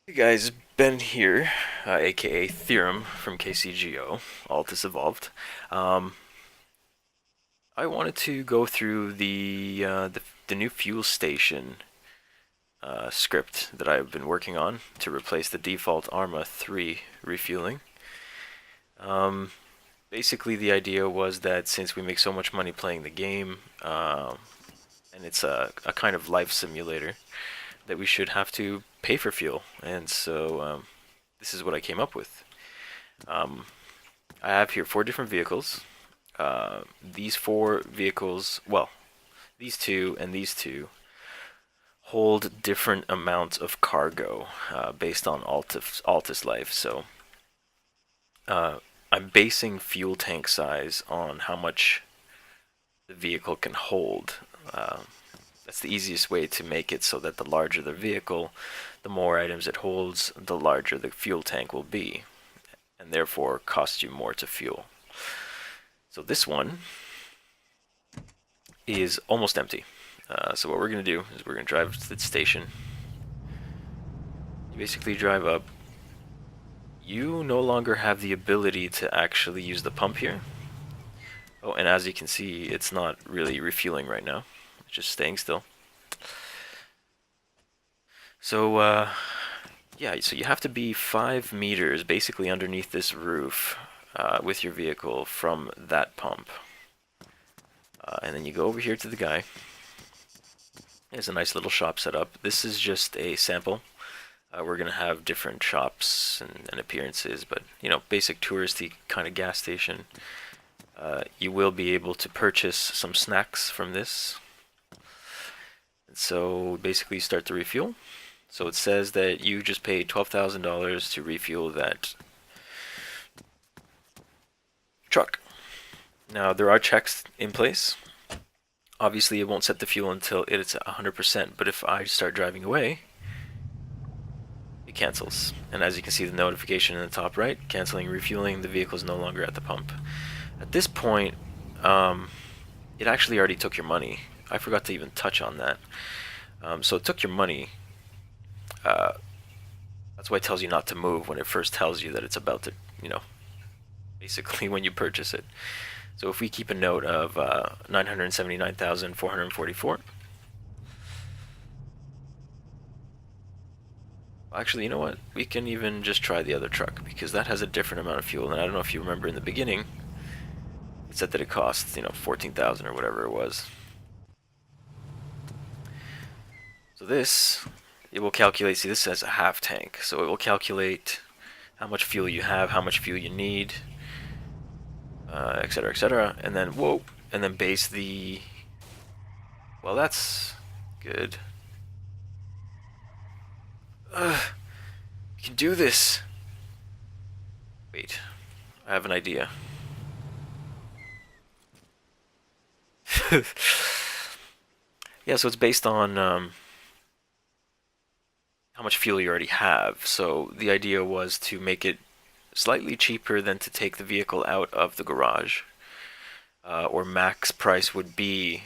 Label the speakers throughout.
Speaker 1: Hey guys, Ben here, aka Theorem from KCGO Altis Evolved. Um, I wanted to go through the new fuel station script that I've been working on to replace the default Arma 3 refueling. Um, Basically, the idea was that since we make so much money playing the game, and it's a kind of life simulator, that we should have to pay for fuel. And so this is what I came up with. Um, I have here four different vehicles. These four vehicles, well, these two and these two, hold different amounts of cargo based on Altis Life. So uh, I'm basing fuel tank size on how much the vehicle can hold. Uh, that's the easiest way to make it so that the larger the vehicle, the more items it holds, the larger the fuel tank will be, and therefore cost you more to fuel. So this one is almost empty. So what we're going to do is we're going to drive to the station. You basically drive up. You no longer have the ability to actually use the pump here. Oh, and as you can see, it's not really refueling right now. It's just staying still. So, yeah, so you have to be 5 meters basically underneath this roof with your vehicle from that pump. And then you go over here to the guy. There's a nice little shop set up. This is just a sample. We're going to have different shops and appearances, but, you know, basic touristy kind of gas station. You will be able to purchase some snacks from this. And so basically you start to refuel. So it says that you just paid $12,000 to refuel that truck. Now there are checks in place. Obviously it won't set the fuel until it's at 100%, but if I start driving away, it cancels. And as you can see, the notification in the top right, canceling refueling, the vehicle is no longer at the pump. At this point, it actually already took your money. I forgot to even touch on that. So it took your money. That's why it tells you not to move when it first tells you that it's about to, you know, basically when you purchase it. So if we keep a note of 979,444. Actually, you know what? We can even just try the other truck because that has a different amount of fuel. And I don't know if you remember in the beginning, it said that it costs, you know, 14,000 or whatever it was. So this, it will calculate, see this says a half tank. So it will calculate how much fuel you have, how much fuel you need, etc., etc. And then, whoa, and then base the, well, that's good. We can do this. Wait, I have an idea. Yeah, so it's based on how much fuel you already have. So the idea was to make it slightly cheaper than to take the vehicle out of the garage. Or max price would be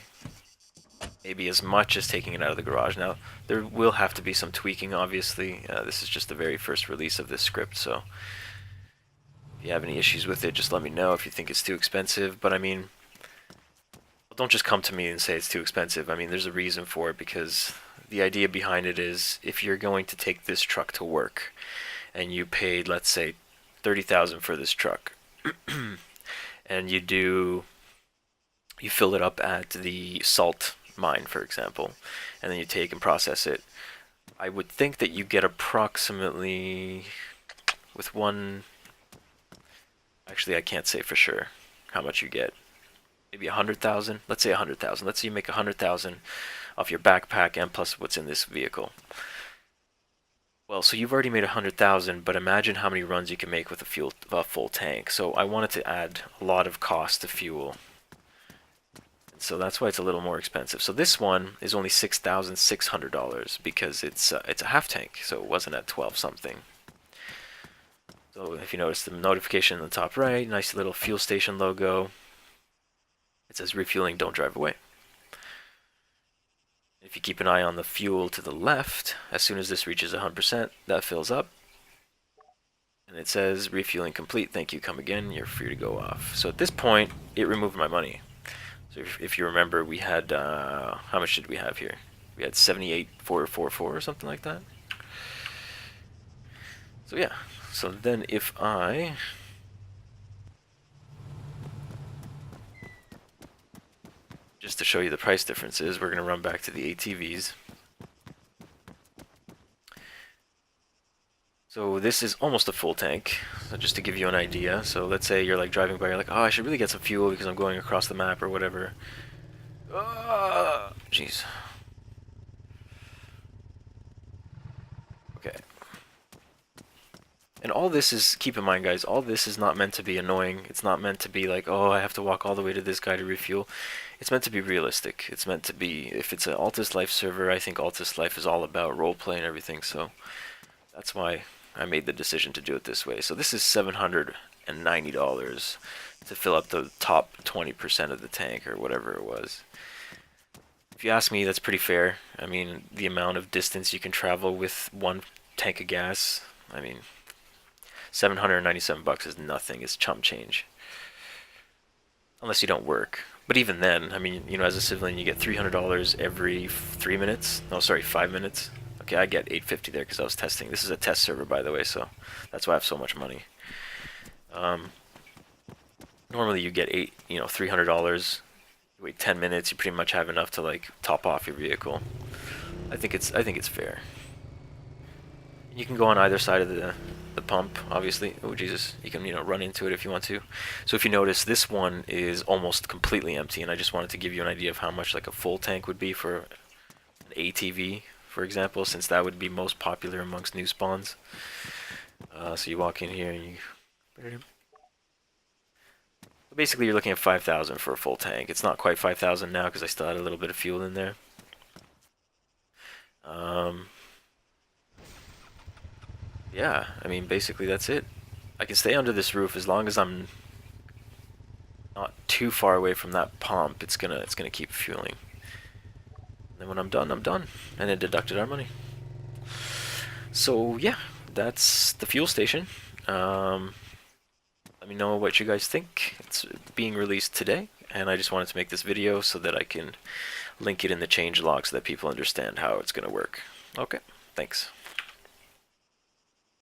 Speaker 1: maybe as much as taking it out of the garage. Now, there will have to be some tweaking, obviously. This is just the very first release of this script, so if you have any issues with it, just let me know if you think it's too expensive. But I mean, don't just come to me and say it's too expensive. I mean, there's a reason for it, because the idea behind it is if you're going to take this truck to work and you paid, let's say, 30,000 for this truck, and you fill it up at the salt mine, for example, and then you take and process it, I would think that you get approximately, with one, actually I can't say for sure how much you get, maybe 100,000, let's say 100,000, let's say you make 100,000 off your backpack and plus what's in this vehicle. Well, so you've already made 100,000, but imagine how many runs you can make with a full tank. So I wanted to add a lot of cost to fuel. So that's why it's a little more expensive. So this one is only $6,600 because it's a half tank, so it wasn't at 12 something. So if you notice the notification in the top right, nice little fuel station logo. It says refueling, don't drive away. If you keep an eye on the fuel to the left, as soon as this reaches 100%, that fills up. And it says, refueling complete, thank you, come again, you're free to go off. So at this point, it removed my money. So if you remember, we had, how much did we have here? We had 78,444 or something like that. So yeah, so then if I... Just to show you the price differences, we're going to run back to the ATVs. So this is almost a full tank, so just to give you an idea. So let's say you're like driving by, you're like, oh, I should really get some fuel because I'm going across the map or whatever. Jeez. Okay. And all this is, keep in mind guys, all this is not meant to be annoying. It's not meant to be like, oh, I have to walk all the way to this guy to refuel. It's meant to be realistic. It's meant to be, if it's an Altis Life server, I think Altis Life is all about roleplay and everything, so that's why I made the decision to do it this way. So this is $790 to fill up the top 20% of the tank or whatever it was. If you ask me, that's pretty fair. I mean, the amount of distance you can travel with one tank of gas, I mean, $797 is nothing. It's chump change. Unless you don't work. But even then, I mean, you know, as a civilian, you get $300 every 3 minutes. No, sorry, 5 minutes. Okay, I get $850 there because I was testing. This is a test server, by the way, so that's why I have so much money. Normally you get $300. You wait 10 minutes, you pretty much have enough to like top off your vehicle. I think it's fair. You can go on either side of the pump, obviously. Oh Jesus, you can run into it if you want to. So if you notice, this one is almost completely empty, and I just wanted to give you an idea of how much like a full tank would be for an ATV, for example, since that would be most popular amongst new spawns. So you walk in here and you... Basically you're looking at 5,000 for a full tank. It's not quite 5,000 now because I still had a little bit of fuel in there. Yeah, I mean basically that's it. I can stay under this roof as long as I'm not too far away from that pump. It's gonna keep fueling. And when I'm done, I'm done. And it deducted our money. So yeah, that's the fuel station. Let me know what you guys think. It's being released today, and I just wanted to make this video so that I can link it in the change log so that people understand how it's going to work. Okay, thanks.